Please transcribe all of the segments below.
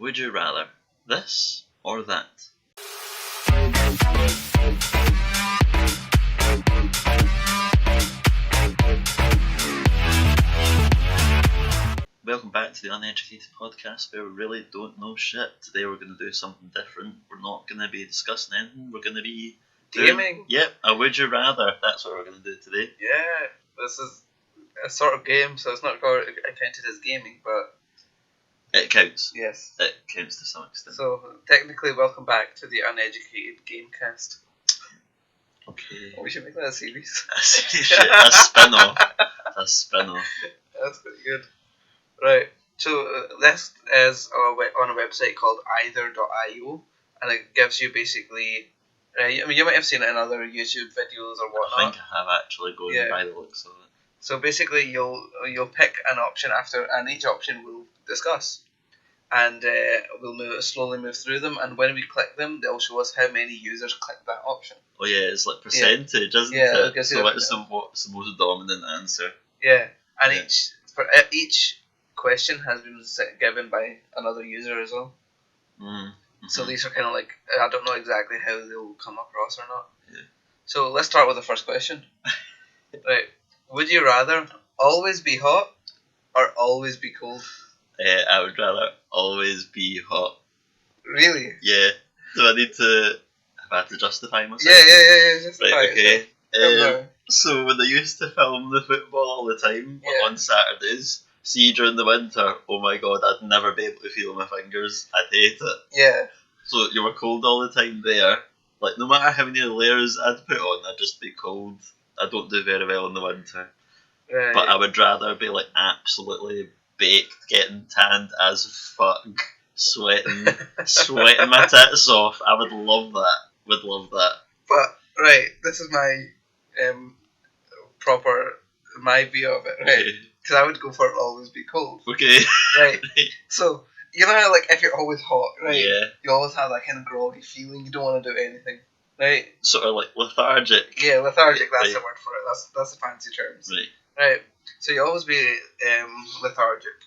Would you rather this or that? Welcome back to the Uneducated podcast where we really don't know shit. Today we're going to do something different. We're not going to be discussing anything. We're going to be gaming. Yep, a would you rather. That's what we're going to do today. Yeah, this is a sort of game, so it's not accounted as gaming, but it counts. Yes, it counts to some extent. So technically, welcome back to the Uneducated Gamecast. Okay. We should make that a series. A spin-off. A spin-off. That's pretty good. Right, so this is on a website called either.io, and it gives you basically, I mean, you might have seen it in other YouTube videos or whatnot. I think I have actually, going by the looks of it. So basically, you'll pick an option and each option we'll discuss, and we'll slowly move through them, and when we click them, they'll show us how many users click that option. Oh yeah, it's like percentage, isn't it? So what's the most dominant answer? Yeah, and each question has been given by another user as well. Mm-hmm. So these are kind of like, I don't know exactly how they'll come across or not. Yeah. So let's start with the first question. Right. Would you rather always be hot or always be cold? I would rather always be hot. Really? Yeah. Do I need to... Have I had to justify myself? Yeah. Justify right, okay. Yourself. So when they used to film the football all the time on Saturdays... See, during the winter, oh my god, I'd never be able to feel my fingers. I'd hate it. Yeah. So you were cold all the time there. Like, no matter how many layers I'd put on, I'd just be cold. I don't do very well in the winter. Right. But I would rather be, like, absolutely baked, getting tanned as fuck, sweating my tits off. I would love that. But, right, this is my my view of it, right? Because I would go for always be cold. Okay. Right. So, you know how, like, if you're always hot, right? Yeah. You always have that kind of groggy feeling. You don't want to do anything, right? Sort of like lethargic. Yeah, lethargic. That's the word for it. That's the fancy terms. Right. So you always be lethargic,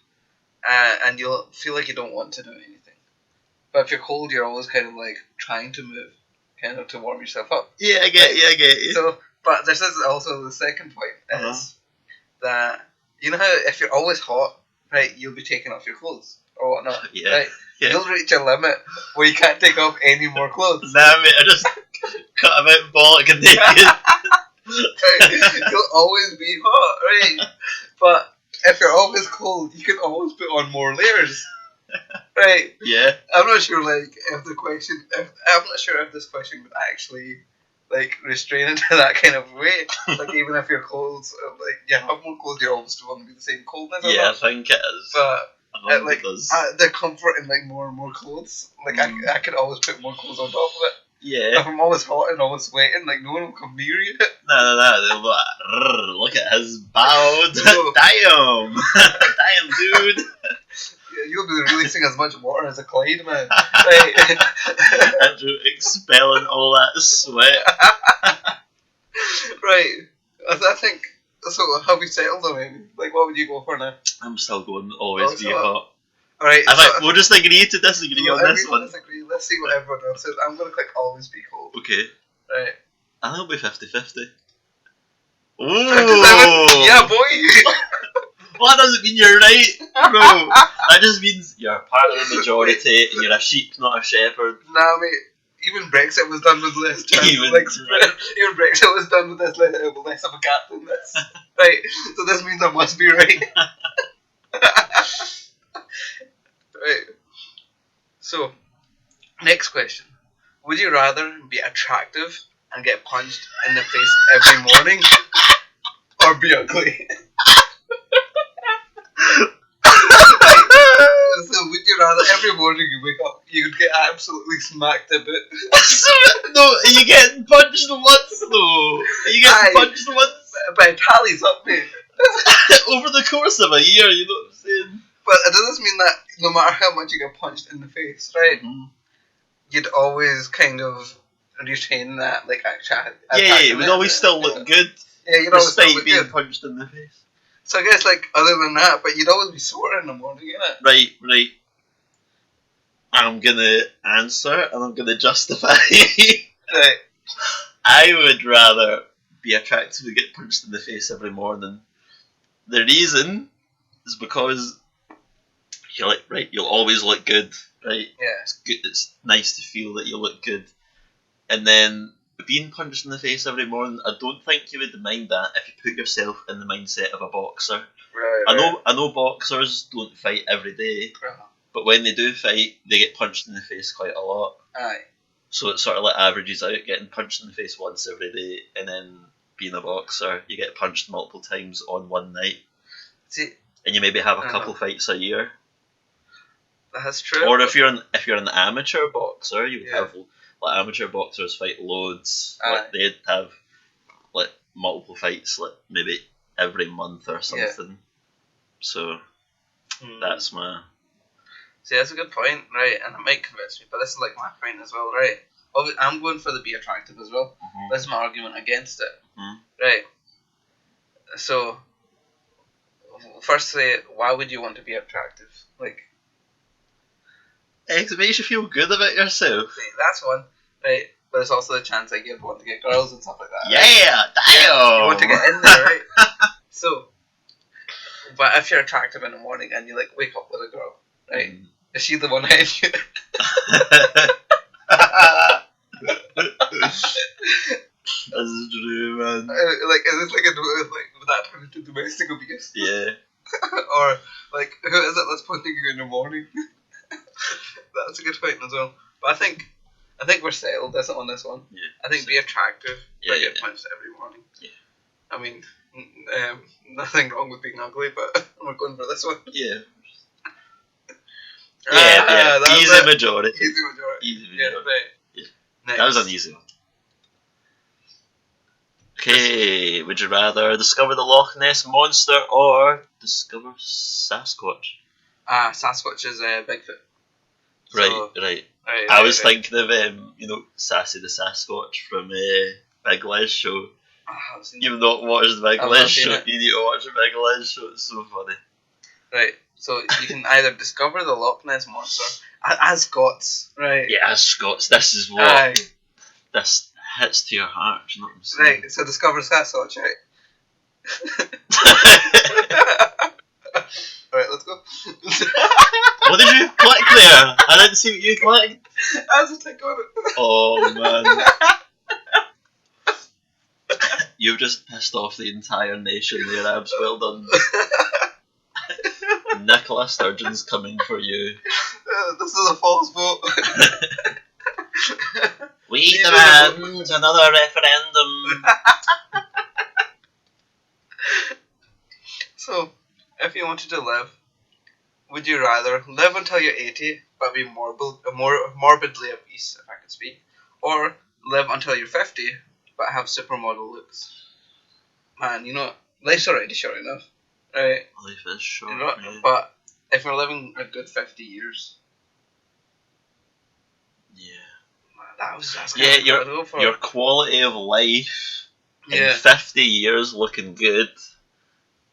and you'll feel like you don't want to do anything. But if you're cold, you're always kind of like trying to move, kind of to warm yourself up. Yeah, I get you. So, but this is also the second point is that. You know how if you're always hot, right, you'll be taking off your clothes or whatnot, right? Yeah. You'll reach a limit where you can't take off any more clothes. Nah, mate, I just cut him out bollock and naked. Right. You'll always be hot, right? But if you're always cold, you can always put on more layers, right? Yeah. I'm not sure, like, if this question would actually... like, restrain into that kind of way. Like, even if your clothes, like, you have more clothes, you're always going to be the same coldness. Yeah, I think it is. But, the comfort in, like, more and more clothes, like, I could always put more clothes on top of it. Yeah. If I'm always hot and always sweating, like, no one will come near you. No, they'll be like, look at his bowed. Damn. Damn, dude. Yeah, you'll be releasing as much water as a Clyde, man. Right. Andrew expelling all that sweat. Right. I think, so have we settled on it? Like, what would you go for now? I'm still going always be hot. Alright. We'll just agree to disagree on this one. Disagree. Let's see what everyone else says. I'm going to click always be cold. Okay. Right. I think it'll be 50-50. Ooh. 57? Yeah, boy. Well, that doesn't mean you're right, bro. That just means you're part of the majority and you're a sheep, not a shepherd. Nah, mate. Even Brexit was done with less. Even Brexit was done with less of a gap than this. Right. So this means I must be right. Right. So, next question. Would you rather be attractive and get punched in the face every morning, or be ugly? So would you rather every morning you wake up you'd get absolutely smacked a bit? No, are you getting punched once though? Are you getting punched once? But it tallies up, mate. Over the course of a year, you know what I'm saying? But it doesn't mean that no matter how much you get punched in the face, right? Mm-hmm. You'd always kind of retain that, like, it would always still look good. Yeah, you'd always still look being good. punched in the face. So I guess, like, other than that, but you'd always be sore in the morning, innit? Right. I'm gonna answer and I'm gonna justify. Right. I would rather be attractive and get punched in the face every morning. The reason is because you're like, right, you'll always look good, right? Yeah. It's good. It's nice to feel that you look good, and then being punched in the face every morning, I don't think you would mind that if you put yourself in the mindset of a boxer. Right. I know boxers don't fight every day, but when they do fight, they get punched in the face quite a lot. Aye. So it sort of like averages out, getting punched in the face once every day, and then being a boxer, you get punched multiple times on one night. See, and you maybe have a couple fights a year. That's true. Or if you're an amateur boxer, you would have like amateur boxers fight loads. Like they'd have like multiple fights, like maybe every month or something. Yeah. So that's my. See, that's a good point, right? And it might convince me, but this is like my point as well, right? I'm going for the be attractive as well. Mm-hmm. This is my argument against it, right? So, firstly, why would you want to be attractive? Like, it makes you feel good about yourself. See, that's one, right? But there's also the chance like you'd want to get girls and stuff like that. Yeah, right? damn. You want to get in there, right? So, but if you're attractive in the morning and you like wake up with a girl, right? Is she the one hitting you? That's true, man. Like, is this like would that turn into domestic abuse? Yeah. Or like, who is it that's punching you in the morning? That's a good point as well. But I think we're settled on this one. Yeah. I think be attractive, but get punched every morning. Yeah. I mean, nothing wrong with being ugly, but we're going for this one. Yeah. Yeah. Easy majority. Easy majority. Yeah, right. Yeah. That was an easy one. Okay, would you rather discover the Loch Ness Monster or discover Sasquatch? Sasquatch is Bigfoot. Right. I was thinking of Sassy the Sasquatch from Big Les Show. You've not watched the Big Les Show. You need to watch the Big Les Show. It's so funny. Right. So you can either discover the Loch Ness Monster as Scots, right? Yeah, as Scots. This is what this hits to your heart. You know what I'm saying? Right. So discover Sasquatch, right? Alright, let's go. What did you click there? I didn't see what you clicked. I was just like on it. Oh man. You've just pissed off the entire nation there, Abz. Well done. Nicola Sturgeon's coming for you. This is a false vote. We demand another referendum. So, if you wanted to live, would you rather live until you're 80 but be morbidly obese, if I could speak, or live until you're 50 but have supermodel looks? Man, life's already short enough, right? Life is short, but if you're living a good 50 years, your quality of life in 50 years looking good.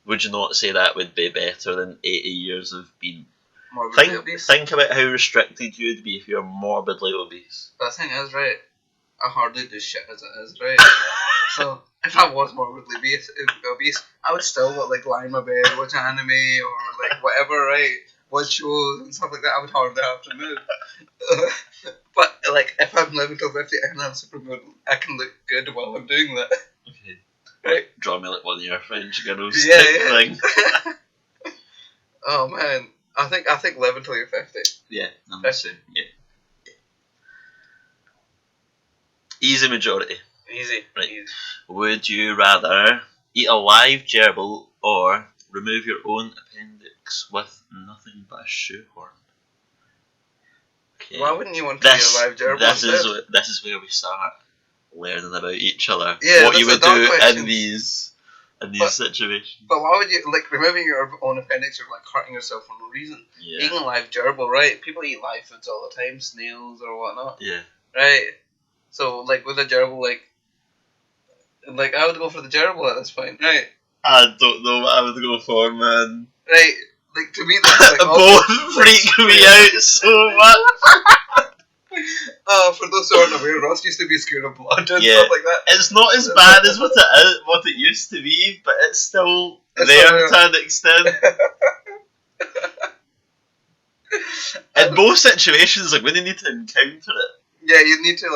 Would you not say that would be better than 80 years of being morbidly obese? Think about how restricted you would be if you're morbidly obese. The thing is, right, I hardly do shit as it is, right? So if I was morbidly obese, I would still lie in my bed, watch anime or whatever, right? Watch shows and stuff like that. I would hardly have to move. But if I'm living till 50, I can have supermodel. I can look good while I'm doing that. Okay. Right. Draw me like one of your French girls. Thing. Oh man, I think live until you're 50. Yeah, I'm the same. Yeah. Easy majority. Easy. Right. Easy. Would you rather eat a live gerbil or remove your own appendix with nothing but a shoehorn? Okay. Why wouldn't you want to eat a live gerbil? This is where we start learning about each other. Yeah, what you would do in these situations. But why would you removing your own appendix or hurting yourself for no reason? Yeah. Eating a live gerbil, right? People eat live foods all the time, snails or whatnot. Yeah. Right. So with a gerbil, I would go for the gerbil at this point, right? I don't know what I would go for, man. Right. Like, to me, that's like... Both freak me out so much. For those who aren't aware, Ross used to be scared of blood and stuff like that. It's not as bad as what it used to be, but it's still there to an extent. In both situations, like when you need to encounter it. Yeah, you need to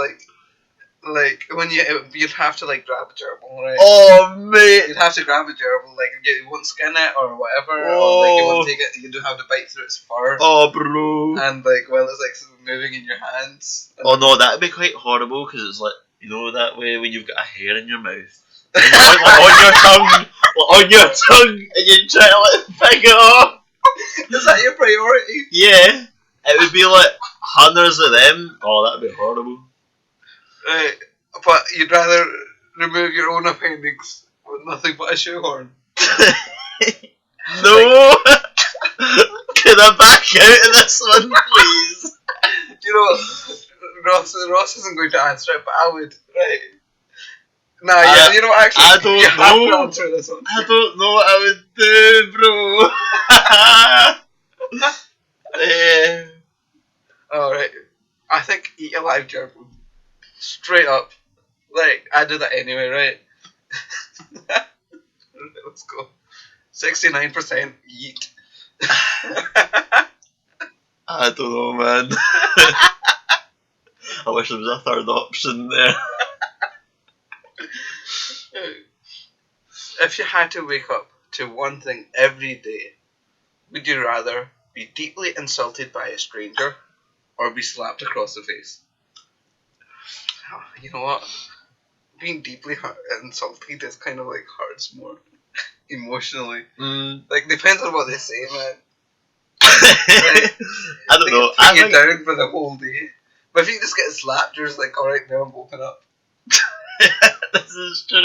like when you'd have to like grab a gerbil, right? Oh mate, you'd have to grab a gerbil, like you won't skin it or whatever, or like you won't take it. You do have to bite through its fur. Oh bro. And like while it's like moving in your hands. Oh no, that'd be quite horrible because it's like that way when you've got a hair in your mouth, and you're like on your tongue, and you try to pick it off. Is that your priority? Yeah, it would be like hundreds of them. Oh, that'd be horrible. Right, but you'd rather remove your own appendix with nothing but a shoehorn. No! Can I back out of this one, please? You know, Ross isn't going to answer it, but I would. Right. Nah, you know, actually, I don't know. Have to answer this one. I don't know what I would do, bro. Alright. I think eat a live gerbil. Straight up. Like, I do that anyway, right? Let's go. 69% eat. I don't know, man. I wish there was a third option there. If you had to wake up to one thing every day, would you rather be deeply insulted by a stranger or be slapped across the face? Oh, you know what? Being deeply insulted is kind of like hurts more emotionally. Like, depends on what they say, man. Like, I don't know. I think you're down for the whole day. But if you just get slapped, you're just like, alright, now I'm woken up. This is true.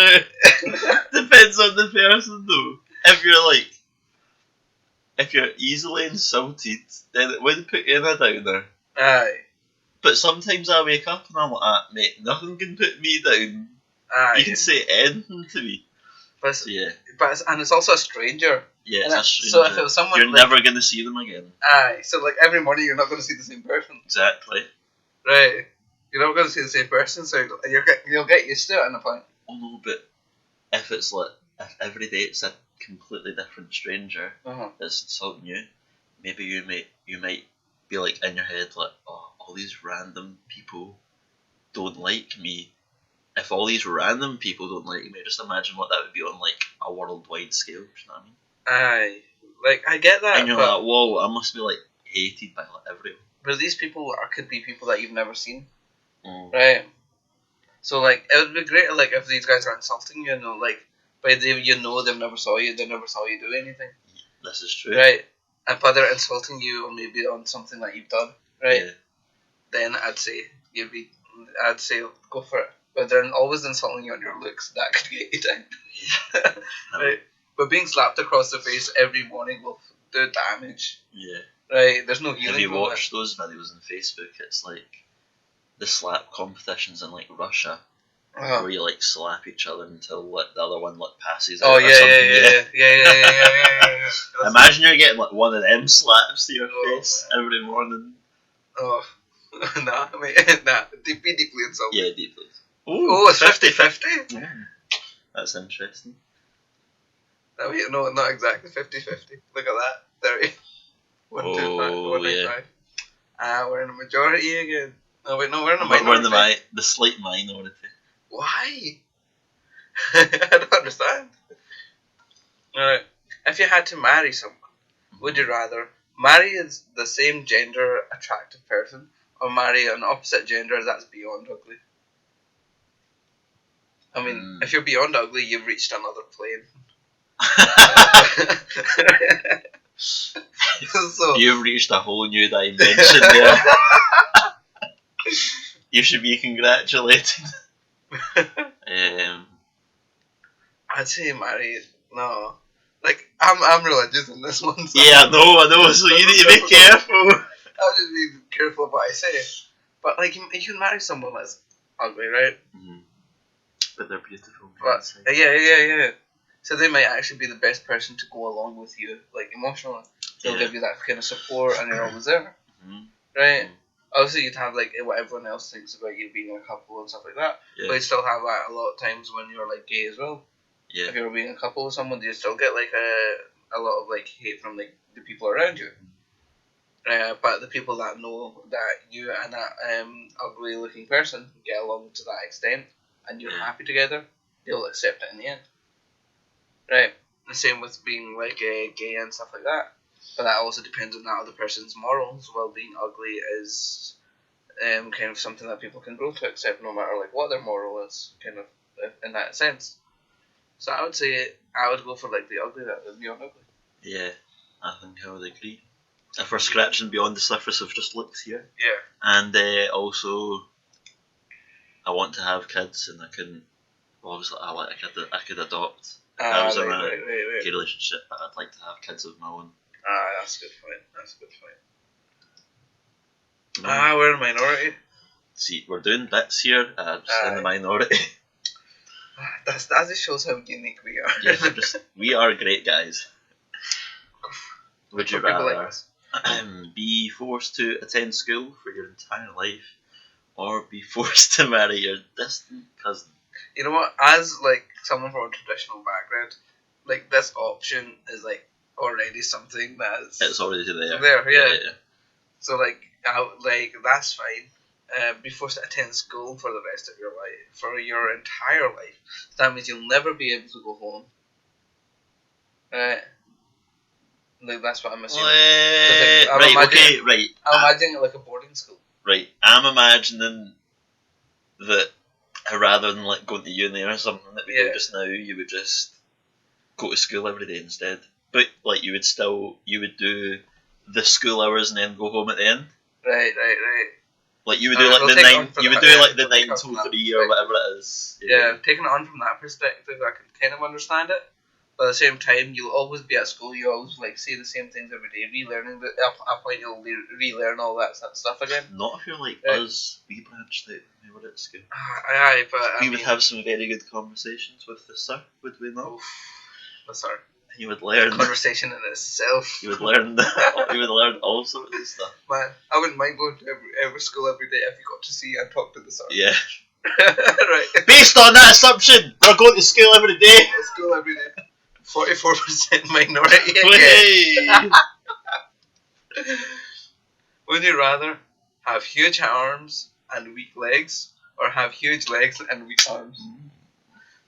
Depends on the person though. If you're easily insulted, then it would put you in a downer. Aye. But sometimes I wake up and I'm like, mate, nothing can put me down. Aye. You can say anything to me. But it's also a stranger. Yeah, it's a stranger. So if it was someone you're never going to see them again. Aye. So like every morning you're not going to see the same person. Exactly. Right. You're not going to see the same person, so you'll get used to it in a point. Oh no, but if it's like if every day it's a completely different stranger that's insulting you, maybe you might be like in your head like, oh, all these random people don't like me. If all these random people don't like me, just imagine what that would be on like a worldwide scale. You know what I mean? Aye, like I get that. And you're like, whoa, I must be like hated by like everyone. But these people could be people that you've never seen, right? So like it would be great like if these guys are insulting you, like but they've never saw you, they never saw you do anything. This is true, right? And but they're insulting you, or maybe on something that you've done, right? Yeah. Then I'd say go for it. But they're always insulting you on your looks. That could get you down. Yeah. Right? But being slapped across the face every morning will do damage. Yeah. Right? There's no healing. Have you watched those videos on Facebook? It's like the slap competitions in like Russia, where you like slap each other until like the other one like passes out. Yeah. Imagine you're getting like one of them slaps to your face every morning. Oh, nah, mate, nah. Be deeply insulted. Yeah, deeply. Oh, it's 50-50? Yeah. That's interesting. No, not exactly 50-50. Look at that. 30. 1, 2, 5, 1, 2, 5. We're in a majority again. No, wait, no, we're in a minority. We're in the slight minority. Why? I don't understand. Alright. If you had to marry someone, would you rather marry the same gender attractive person or marry an opposite gender that's beyond ugly? I mean, if you're beyond ugly, you've reached another plane. So, you've reached a whole new dimension there. You should be congratulated. I'd say marry. No, like I'm religious in this one. So yeah, I know. So you need to be careful. I'll just be careful of what I say. But like you can marry someone that's ugly, right? Mm-hmm. But they're beautiful. But, yeah. So they might actually be the best person to go along with you, like emotionally. They'll give you that kind of support, and you're always there, right? Obviously, you'd have like what everyone else thinks about you being a couple and stuff like that, but you still have that a lot of times when you're like gay as well. If you're being a couple with someone, you still get like a lot of like hate from like the people around you. But the people that know that you and that ugly looking person get along to that extent, and you're happy together, they'll accept it in the end. Right. The same with being like gay and stuff like that. But that also depends on that other person's morals. Well, being ugly is kind of something that people can grow to accept, no matter like what their moral is, kind of in that sense. So I would say I would go for like the ugly that would be on ugly. Yeah, I think I would agree. If we're scratching beyond the surface of just looks here. Yeah. And also, I want to have kids, and I couldn't. Well, obviously, I could adopt. If I was in a gay relationship, but I'd like to have kids of my own. That's a good point. We're a minority. See, we're doing bits here, just in the minority. That just shows how unique we are. Yeah, we are great guys. Would you rather be forced to attend school for your entire life, or be forced to marry your distant cousin? You know what? As like someone from a traditional background, like this option is like already something that's it's already there. Yeah. So like, that's fine. Be forced to attend school for the rest of your life, for your entire life. That means you'll never be able to go home. Like that's what I'm assuming. I'm imagining it like a boarding school. Right, I'm imagining that rather than like going to uni or something that we do just now, you would just go to school every day instead. But like you would do the school hours and then go home at the end. Right. Like you would do like the 9 till 3 or whatever it is. Yeah, taking it on from that perspective, I can kind of understand it. But at the same time, you'll always be at school. You always like say the same things every day, relearning. At a point, you'll relearn all that stuff again. Not if you're like us. We branched out when we were at school. But we would have some very good conversations with the sir, would we not? The sir. You would learn conversation in itself. You would learn. You would learn all sorts of stuff. Man, I wouldn't mind going to every school every day if you got to see and talk to the sir. Yeah. Right. Based on that assumption, we're going to school every day. 44% minority again. Would you rather have huge arms and weak legs, or have huge legs and weak arms?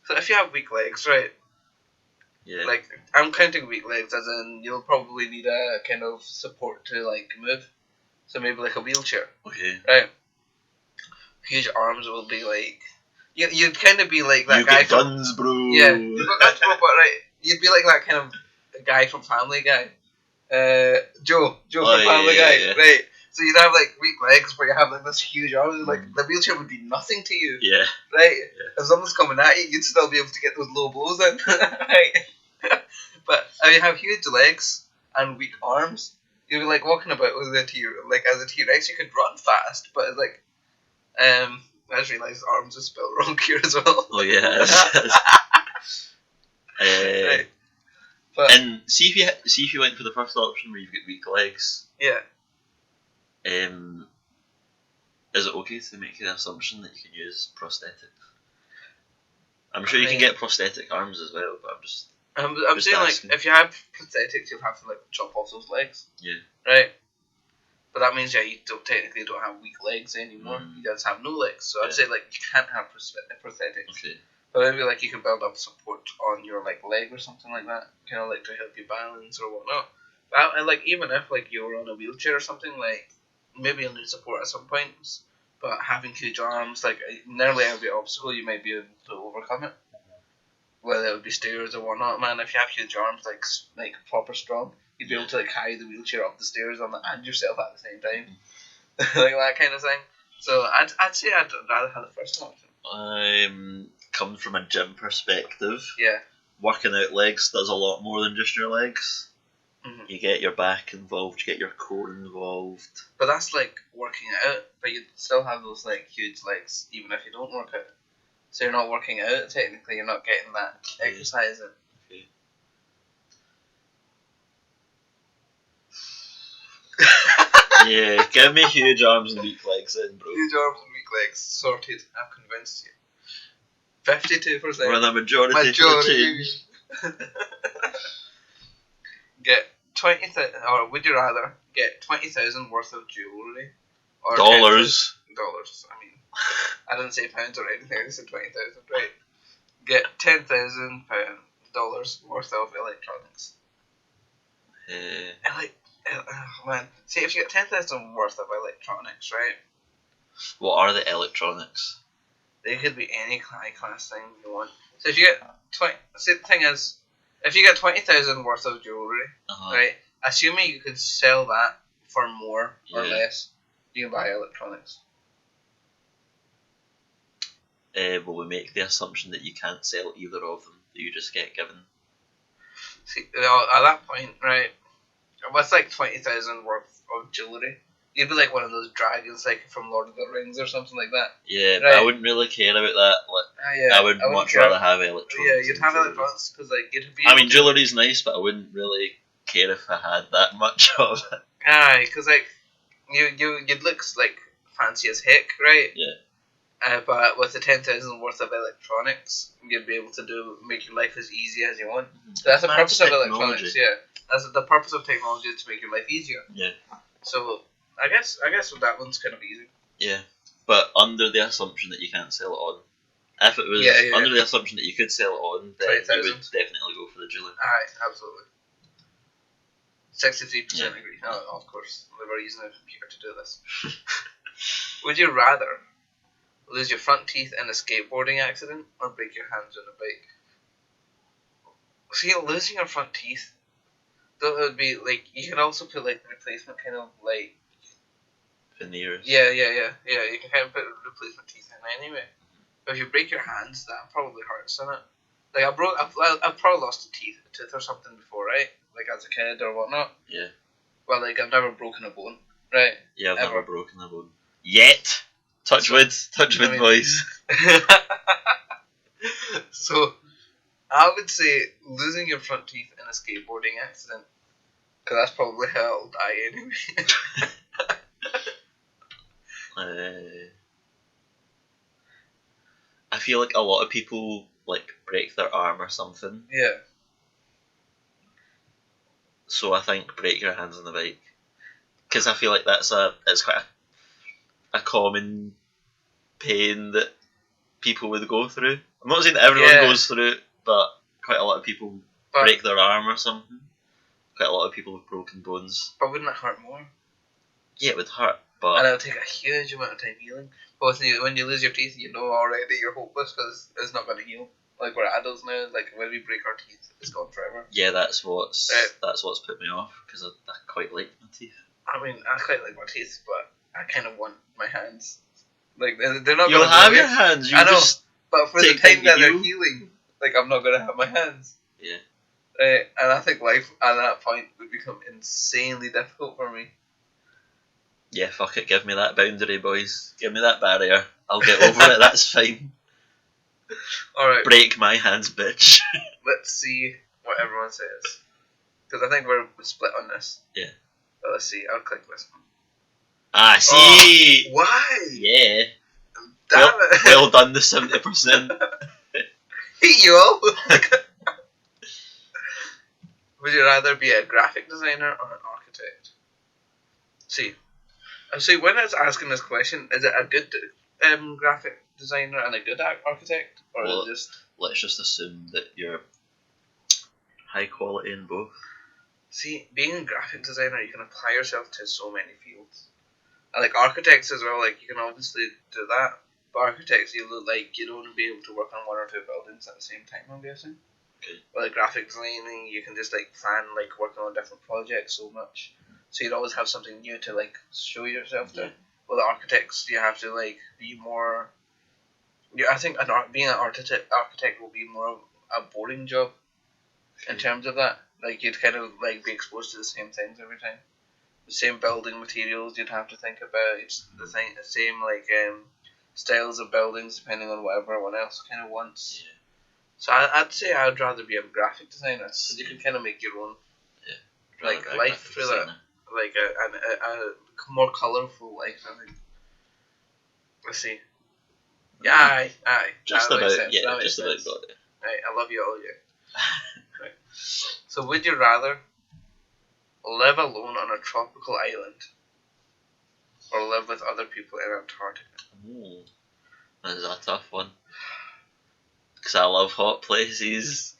So if you have weak legs, right? Yeah. Like, I'm counting weak legs as in you'll probably need a kind of support to like move. So maybe like a wheelchair. Okay. Right. Huge arms will be like you'd kind of be like that you guy get guns, bro. Yeah, you've got guns, bro, but right. You'd be like that kind of guy from Family Guy. Joe from Family Guy, right? So you'd have like weak legs, but you have like this huge arms. Like the wheelchair would be nothing to you. Yeah. Right. Yeah. If someone's coming at you, you'd still be able to get those low blows in. Right. But if you have huge legs and weak arms, you'd be like walking about with a like as a T-Rex, you could run fast, but it's like, I just realised arms is spelled wrong here as well. Oh yeah. Right. But, and see if you went for the first option where you've got weak legs. Yeah. Is it okay to make the assumption that you can use prosthetics? I'm sure you can get prosthetic arms as well, but I'm saying asking. Like if you have prosthetics, you'll have to like chop off those legs. Yeah. Right. But that means you technically don't have weak legs anymore. You just have no legs. So I'd say like you can't have prosthetics. Okay. But maybe like you can build up support on your like leg or something like that, kind of like to help you balance or whatnot. But and like even if like you were on a wheelchair or something, like maybe you'll need support at some points. But having huge arms, like nearly every obstacle, you might be able to overcome it. Whether it would be stairs or whatnot, man. If you have huge arms, like proper strong, you'd be able to like carry the wheelchair up the stairs and yourself at the same time, like that kind of thing. So I'd say I'd rather have the first option. Coming from a gym perspective, working out legs does a lot more than just your legs. Mm-hmm. You get your back involved, you get your core involved. But that's like working out, but you still have those like huge legs even if you don't work out. So you're not working out technically, you're not getting that exercise in. Okay. Yeah, give me huge arms and weak legs then, bro. Huge arms and weak legs. Sorted. I've convinced you. 52%. We're the majority. Get 20,000, or would you rather get 20,000 worth of jewellery? Or dollars. Dollars. I mean, I didn't say pounds or anything. I said 20,000. Right. Get $10,000 worth of electronics. Man, see, if you get 10,000 worth of electronics, right? What are the electronics? They could be any kind of thing you want. So if you get 20, see, the thing is, if you get 20,000 worth of jewellery, right? Assuming you could sell that for more or less, you can buy electronics. Will we make the assumption that you can't sell either of them? That you just get given? See, at that point, right? What's like 20,000 worth of jewellery? You'd be like one of those dragons, like from Lord of the Rings or something like that. Yeah, right? But I wouldn't really care about that. I would much rather have electronics. Yeah, you'd have electronics because like you'd be. I mean, jewellery's nice, but I wouldn't really care if I had that much of it. Aye, because like you'd look like fancy as heck, right? Yeah. But with the 10,000 worth of electronics, you'd be able to make your life as easy as you want. So that's the purpose of electronics. Yeah, that's the purpose of technology, is to make your life easier. Yeah. So I guess that one's kind of easy. Yeah, but under the assumption that you can't sell it on. If it was under the assumption that you could sell it on, then you would definitely go for the jewellery. Aye, absolutely. 63% agree. No, of course. They were using a computer to do this. Would you rather lose your front teeth in a skateboarding accident or break your hands on a bike? See, losing your front teeth, that would be like, you can also put like replacement kind of like veneers. Yeah. You can kind of put replacement teeth in anyway. But if you break your hands, that probably hurts, doesn't it? Like I've probably lost a tooth or something before, right? Like as a kid or whatnot. Yeah. Well, like I've never broken a bone, right? Yeah, I've never broken a bone yet. Touch wood, boys. So, I would say losing your front teeth in a skateboarding accident, because that's probably how I'll die anyway. I feel like a lot of people like break their arm or something. Yeah. So I think break your hands on the bike, because I feel like it's quite a common pain that people would go through. I'm not saying that everyone goes through it, but quite a lot of people break their arm or something. Quite a lot of people with broken bones. But wouldn't it hurt more? Yeah, it would hurt, but... And it would take a huge amount of time healing. But when you lose your teeth, you know already you're hopeless because it's not going to heal. Like we're adults now, like when we break our teeth, it's gone forever. Yeah, that's what's put me off, because I quite like my teeth. I mean, I quite like my teeth, but I kind of want my hands. Like they're not. You'll have your hands. I know, but for the time that they're healing, like I'm not gonna have my hands. Yeah. And I think life at that point would become insanely difficult for me. Yeah, fuck it. Give me that boundary, boys. Give me that barrier. I'll get over it. That's fine. Alright. Break my hands, bitch. Let's see what everyone says. Because I think we're split on this. Yeah. But let's see. I'll click this one. Ah, see! Oh, why? Yeah. Damn it. Well done, the 70%. Hate you all. Would you rather be a graphic designer or an architect? See, when I was asking this question, is it a good graphic designer and a good architect, or is it just? Let's just assume that you're high quality in both. See, being a graphic designer, you can apply yourself to so many fields, and like architects as well. Like you can obviously do that, but architects, you look like you don't be able to work on one or two buildings at the same time. I'm guessing. Okay. But like graphic designing, you can just like plan like working on different projects so much. So you'd always have something new to like show yourself to. Well, the architects, you have to like be more. Yeah, I think being an architect will be more of a boring job. In terms of that, like you'd kind of like be exposed to the same things every time. The same building materials you'd have to think about. It's the same like styles of buildings depending on what everyone else kind of wants. Yeah. So I'd say I'd rather be a graphic designer because you can kind of make your own like life through that. like a more colourful life, I think. Let's see. Yeah, aye. Just about, yeah, just about got it. Right, I love you all, yeah. Right. So, would you rather live alone on a tropical island or live with other people in Antarctica? Ooh, that is a tough one. Because I love hot places,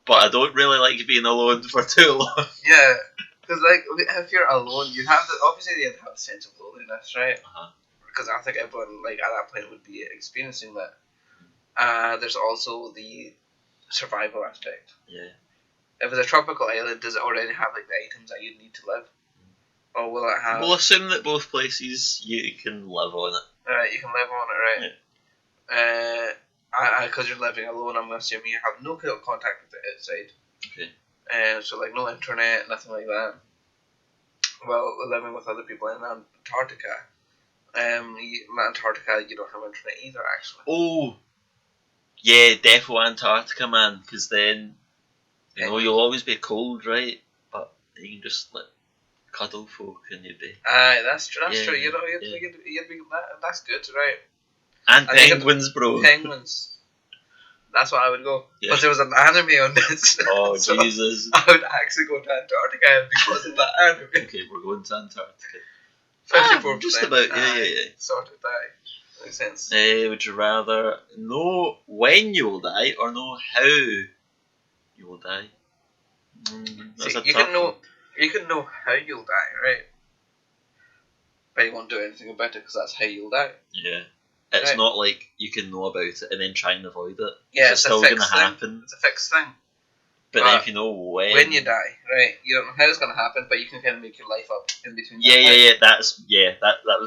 but I don't really like being alone for too long. Yeah, because like if you're alone, you have obviously you have a sense of loneliness, right? Because I think everyone like at that point would be experiencing that. There's also the survival aspect. Yeah. If it's a tropical island, does it already have like the items that you need to live, or will it have? We'll assume that both places you can live on it. Right, you can live on it, right? Yeah. Because you're living alone, I'm assuming you have no contact with the outside. Okay. So like no internet, nothing like that. Well, living with other people in Antarctica. In Antarctica, you don't have internet either, actually. Oh, yeah, defo Antarctica, man. Because then, you know, you'll always be cold, right? But you can just like cuddle folk and you'd be. Aye, that's true. That's true. You know, you'd be that's good, right? And penguins, bro. Penguins. That's what I would go. Yeah. But there was an anime on this. Oh, so Jesus. I would actually go to Antarctica because of that anime. Okay, we're going to Antarctica. 54%. Just about, yeah. Sorted, aye. Makes sense. Would you rather know when you will die or know how you will die? That's you can know how you'll die, right? But you won't do anything about it because that's how you'll die. Yeah. It's not like you can know about it and then try and avoid it. Yeah, it's still going to happen. It's a fixed thing. But then if you know when you die, right? You don't know how it's going to happen, but you can kind of make your life up in between. That was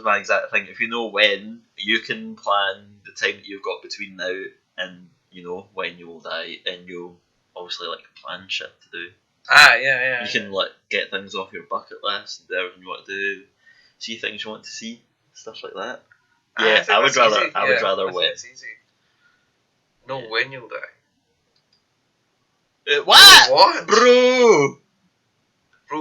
my exact thing. If you know when, you can plan the time that you've got between now and you know when you will die, and you'll obviously like plan shit to do. Yeah. You can like get things off your bucket list and do everything you want to do, see things you want to see, stuff like that. Yeah, I would rather win. It's easy. Know when you'll die. What? Bro,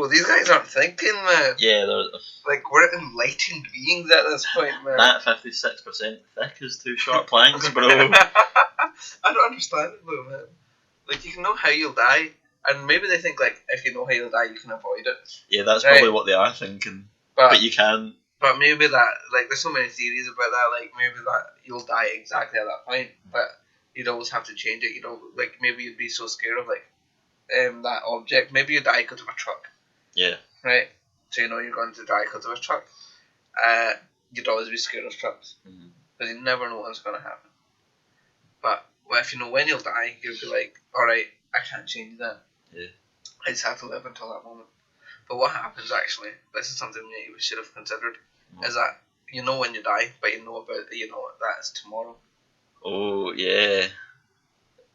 these guys aren't thinking, man. Yeah, they're like we're enlightened beings at this point, man. That 56% thick is too short planks, bro. I don't understand it though, man. Like you can know how you'll die, and maybe they think like if you know how you'll die, you can avoid it. Yeah, that's probably what they are thinking. But you can. But maybe that, like, there's so many theories about that, like, maybe that you'll die exactly at that point, but you'd always have to change it, you know, like, maybe you'd be so scared of, like, that object, maybe you die because of a truck. Yeah. Right? So you know you're going to die because of a truck. You'd always be scared of trucks. Because you never know what's going to happen. But, well, if you know when you'll die, you'll be like, alright, I can't change that. Yeah. I just have to live until that moment. But what happens actually, this is something we should have considered, is that you know when you die, but you know that it's tomorrow. Oh, yeah.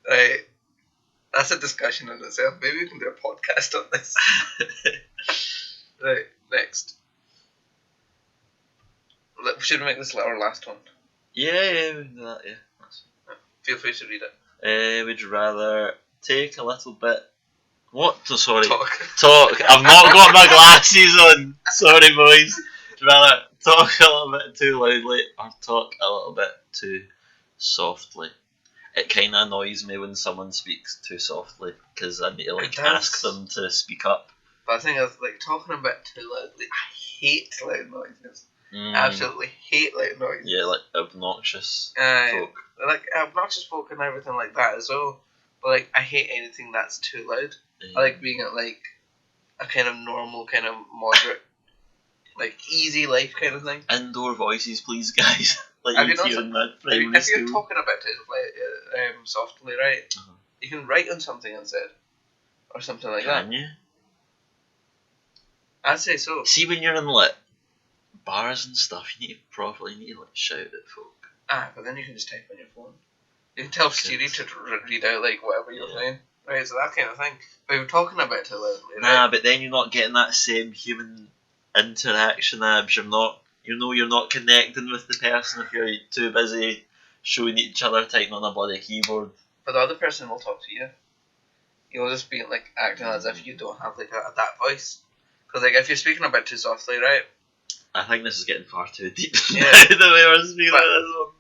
Right. That's a discussion in itself. Maybe we can do a podcast on this. Right, next. Should we make this our last one? Yeah, we can do that, yeah. Feel free to read it. Would you rather take a little bit... What? Sorry. Talk. I've not got my glasses on. Sorry, boys. Would you rather talk a little bit too loudly or talk a little bit too softly? It kind of annoys me when someone speaks too softly because I need to ask them to speak up. But I think like talking a bit too loudly. I hate loud noises. Absolutely hate loud noises. Yeah, like obnoxious folk. Like obnoxious folk and everything like that as well. But like I hate anything that's too loud. I like being at like a kind of normal, kind of moderate, like easy life kind of thing. Indoor voices, please, guys. Like if you're talking about it softly, right? You can write on something instead, or something like that. Can you? I'd say so. See, when you're in like bars and stuff, you need to like shout at folk. But then you can just type on your phone. You can tell Siri to read out like whatever you're saying. Right, so that kind of thing. But you're talking about it loudly, right? Nah, but then you're not getting that same human interaction, Abs. You're not connecting with the person if you're too busy showing each other typing on a bloody keyboard. But the other person will talk to you. You'll just be like acting as if you don't have like that voice. Because like if you're speaking a bit too softly, right? I think this is getting far too deep. Yeah. The way we're speaking about this one.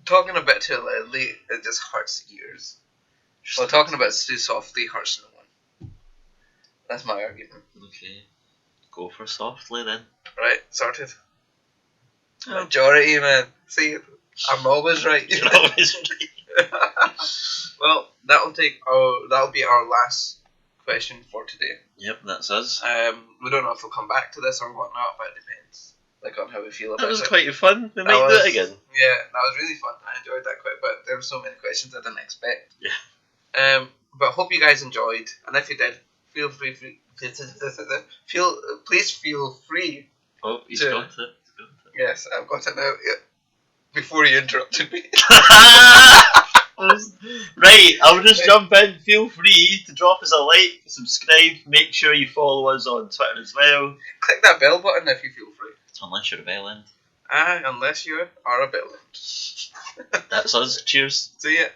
Talking a bit too loudly, it just hurts ears. Well, talking a bit too softly hurts no one. That's my argument. Okay. Go for softly then. Right, sorted. Oh. Majority, man. See, I'm always right. You're always right. Well, that'll be our last question for today. Yep, that's us. We don't know if we'll come back to this or whatnot, but it depends. Like on how we feel about it. That was quite fun. We might do it again. Yeah, that was really fun. I enjoyed that quite a bit. There were so many questions I didn't expect. Yeah. But hope you guys enjoyed, and if you did, please feel free. Oh, he's got it. Yes, I've got it now. Yeah. Before you interrupted me. Right, I'll just jump in. Feel free to drop us a like, subscribe, make sure you follow us on Twitter as well. Click that bell button if you feel free. Unless you're a bell end. Unless you are a bell end. That's us. Cheers. See ya.